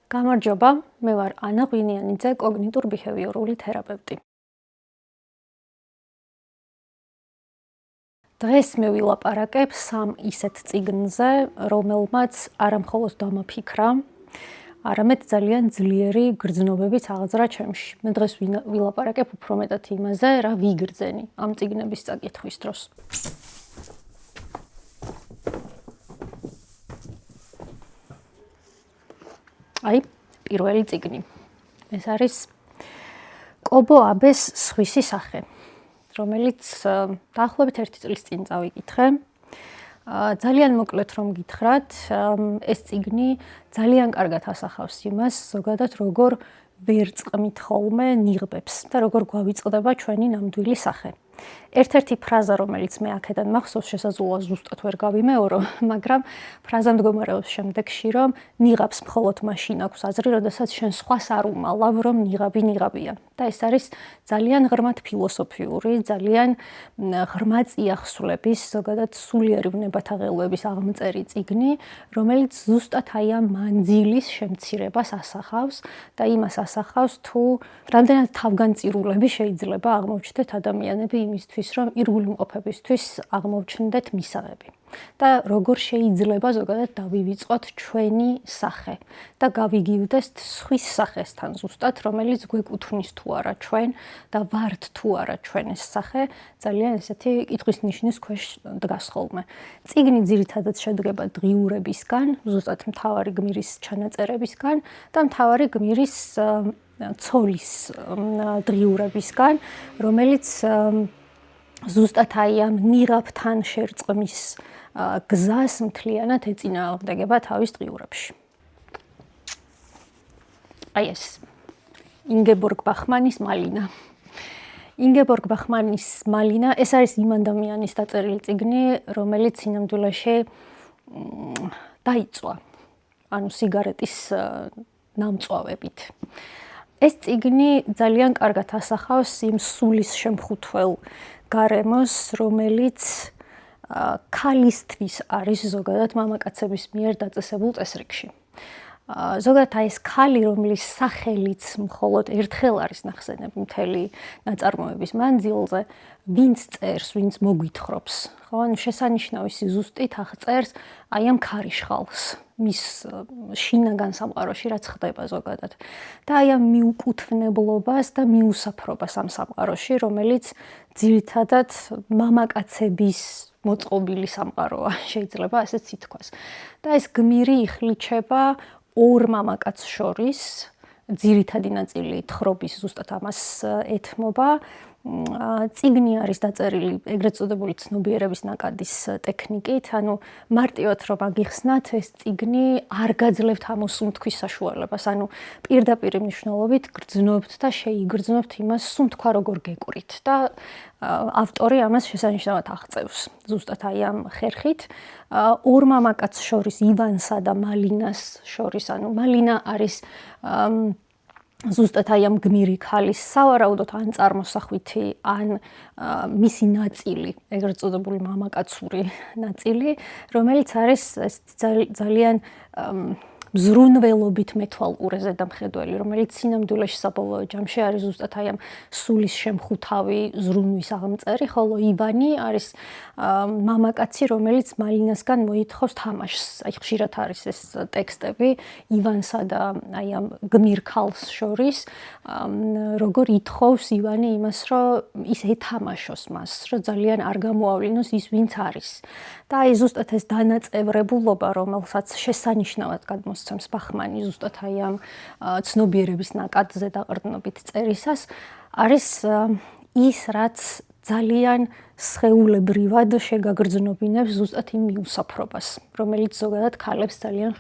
გამარჯობა, მე ვარ ანა ღვინიანიძე, კოგნიტურ-ბიჰევიორული თერაპევტი. დღეს მე ვილაპარაკებ სამ ისეთ წიგნზე, რომელმაც არა მხოლოდ დამაფიქრა, არამედ ძალიან ძლიერი გრძნობებიც აღძრა ჩემში. მე დღეს ვილაპარაკებ უფრო მეტად იმაზე, რა ვიგრძენი ამ წიგნების წაკითხვის დროს. აი, პირველი წიგნი. ეს არის კობო აბეს სხვისი სახე, რომელიც დაახლოებით 1 წლის წინ წავიკითხე. ძალიან მოკლედ რომ გითხრათ, ეს წიგნი ძალიან კარგად ასახავს იმას, ზოგადად როგორ ვერ წყმით ხოლმე ნიღბებს და როგორ გვავიწყდება ჩვენი ნამდვილი სახე. ერთ-ერთი ფრაზა, რომელიც მე აქედან მახსოვს, შესაძლოა ზუსტად ვერ გავიმეორო, მაგრამ ფრაზა მდგომარეობს შემდეგში, რომ ნიღაბს მხოლოდ მაშინ აქვს აზრი, როდესაც შენ სხვას არ უმალავ, რომ ნიღაბია. და ეს არის ძალიან ღრმად ფილოსოფიური, ძალიან ღრმა წიაღსვლების, ზოგადად სულიერი ვნებათა ღელვების აღმწერი წიგნი, რომელიც ზუსტად აი ამ მანძილის შემცირებას ასახავს და იმას ასახავს, თუ რამდენად თავგანწირულები შეიძლება აღმოჩნდეთ ადამიანები იმისთვის, რომ ირგვლივ მყოფებისთვის აღმოჩნდეთ მისაღები. და როგორ შეიძლება ზოგადად დავივიწყოთ ჩვენი სახე და გავიგივდეთ სხვის სახესთან ზუსტად, რომელიც გვეკუთვნის თუ არა ჩვენ და ვართ თუ არა ჩვენ ეს სახე, ძალიან ესეთი კითხვის ნიშნის ქვეშ დგას ხოლმე. წიგნი ძირითადად შედგება დღიურებისგან, ზუსტად მთავარი გმირის ჩანაწერებისგან და მთავარი გმირის ცოლის დღიურებისგან, რომელიც ზუსტად აი ამ ნიღაბთან შერწყმის გზას მთლიანად ეწინააღმდეგება თავის დღიურებში. აი ეს ინგებორგ ბახმანის მალინა. ინგებორგ ბახმანის მალინა, ეს არის იმ ადამიანის დაწერილი წიგნი, რომელიც სინამდვილეში დაიწვა, ანუ სიგარეტის ნამწვავებით. ეს წიგნი ძალიან კარგად ასახავს იმ სულის შემხუთველ გარემოს, რომელიც ქალისთვის არის ზოგადად მამაკაცების მიერ დაწესებულ წესრიგში. ზოგადად აი ეს ქალი, რომლის სახელიც მხოლოდ ერთხელ არის ნახსენები მთელი ნაწარმოების მანძილზე, ვინც წერს, ვინც მოგვითხრობს, ხო, ანუ შესანიშნავი სიზუსტით აღწერს აი ამ ქარიშხალს, მის შინაგან სამყაროში რაც ხდება ზოგადად. და აი ამ მიუკუთვნებლობას და მიუსაფრობას ამ სამყაროში, რომელიც ძირითადად მამაკაცების მოწყობილი სამყაროა, შეიძლება ასეც ითქვას. და ეს გმირი იხლიჩება ორ მამაკაც შორის, ძირითადი ნაწილი თხრობის ზუსტად ამას ეთმობა. წიგნი არის დაწერილი ეგრეთ წოდებული ცნობიერების ნაკადის ტექნიკით, ანუ მარტივად რომ აგიხსნათ, ეს წიგნი არ გაძლევთ ამოსუნთქვის საშუალებას, ანუ პირდაპირ მნიშვნელობით გრძნობთ და შეიგრძნობთ იმას, სუნთქვა როგორ გეკვრით და ავტორი ამას შესანიშნავად აღწევს. ზუსტად აი ამ ხერხით ორ მამაკაც შორის, ივანსა და მალინას შორის, ანუ მალინა არის ზუსტად აი ამ გმირი ქალის სავარაუდოდ ან წარმოსახვითი, ან მისი ნაწილი, ეგრეთ წოდებული მამაკაცური ნაწილი, რომელიც არის ძალიან მზრუნველობით მეთვალყურეზე დამხედველი, რომელიც სინამდვილეში საბოლოო ჯამში არის ზუსტად აი ამ სულის შემხუთავი ზრუნვის აღმწერი, ხოლო ივანი არის მამაკაცი, რომელიც მალინასგან მოითხოვს თამაშს. აი ხშირად არის ეს ტექსტები ივანსა და აი ამ გმირ ქალს შორის, როგორ ითხოვს ივანი იმას, რომ ის ეთამაშოს მას, რომ ძალიან არ გამოავლინოს ის, ვინც არის. და აი ზუსტად ეს დანაწევრებულობა, რომელსაც შესანიშნავად გადმოსცემს ბახმანი ზუსტად აი ამ ცნობიერების ნაკადზე დაყრდნობით წერისას, არის ის, რაც ძალიან სხეულებრივად შეგაგრძნობინებს ზუსტად იმ მიუსაფრობას, რომელიც ზოგადად ქალები ძალიან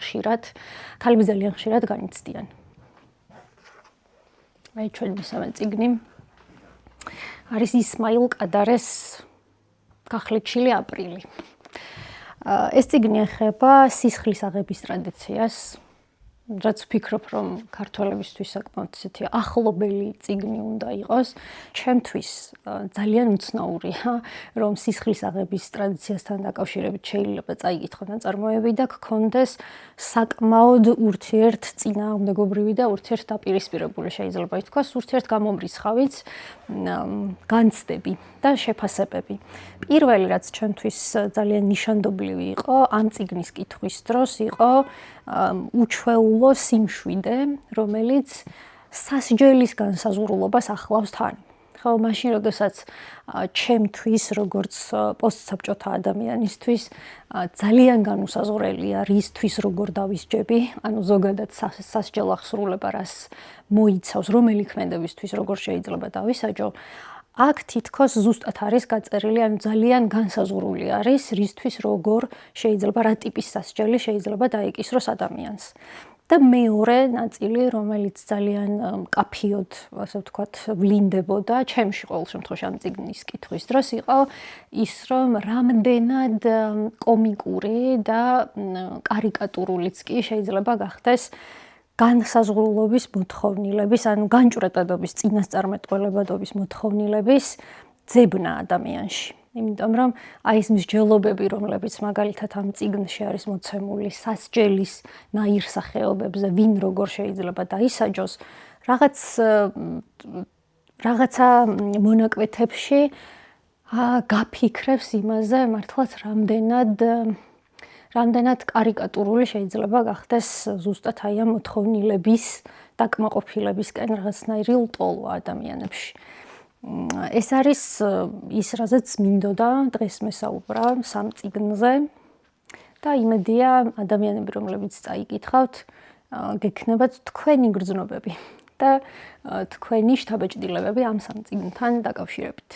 ხშირად განიცდიან. აი ჩვენ მესამე წიგნი არის ისმაილ კადარეს გახლეჩილი აპრილი. ეს წიგნი ეხება სისხლის აღების ტრადიციას, რაც ვფიქრობ, რომ ქართველებისთვის საკმაოდ ისეთი ახლობელი წიგნი უნდა იყოს. ჩემთვის ძალიან უცნაურია, რომ სისხლის აღების ტრადიციასთან დაკავშირებით შეიძლება წაიკითხო ნაწარმოები და გქონდეს საკმაოდ ურთიერთწინააღმდეგობრივი და ურთიერთდაპირისპირებული შეიძლება ითქვას, ურთიერთგამომრიცხავიც განცდები და შეფასებები. პირველი, რაც ჩემთვის ძალიან ნიშანდობლივი იყო, ამ წიგნის კითხვის დროს იყო უჩვეულო სიმშვიდე, რომელიც სასჯელის განსაზღვრულობას ახლავს თან. ხო, მაშინ როდესაც ჩემთვის, როგორც პოსტსაბჭოთა ადამიანისთვის, ძალიან განუსაზღვრელია, რისთვის როგორ დავისჯები, ანუ ზოგადად სასჯელ აღსრულება რას მოიცავს, რომელი ქმედებისთვის როგორ შეიძლება დავისაჯო. აქ თითქოს ზუსტად არის გაწერილი, ანუ ძალიან განსაზღვრული არის, რისთვის როგორ შეიძლება, რა ტიპის სასჯელი შეიძლება დაეკისროს ადამიანს. და მეორე ნაწილი, რომელიც ძალიან მკაფიოდ, ასე ვთქვათ, ვლინდებოდა ჩემში ყოველ შემთხვევაში ამ წიგნის კითხვის დროს, იყო ის, რომ რამდენად კომიკური და კარიკატურულიც კი შეიძლება გახდეს განსაზღვრულობის მოთხოვნილების, ანუ განჭვრეტადობის, წინასწარმეტყველებადობის მოთხოვნილების ძებნა ადამიანში. იმიტომ რომ აი ეს მსჯელობები, რომლებიც მაგალითად ამ წიგნში არის მოცემული სასჯელის ნაირსახეობებზე, ვინ როგორ შეიძლება დაისაჯოს, რაღაცა მონაკვეთებში გაფიქრებს იმაზე, მართლაც რამდენად კარიკატურული შეიძლება გახდეს ზუსტად აი ამ მოთხოვნილების დაკმაყოფილებისკენ რაღაცნაირი ლტოლვა ადამიანებში. ეს არის ის, რაზეც მინდოდა დღეს მესაუბრა სამ წიგნზე და იმედია ადამიანები, რომლებიც წაიკითხავთ, გექნებათ თქვენი გრძნობები და თქვენი შთაბეჭდილებები ამ სამ წიგნთან დაკავშირებით.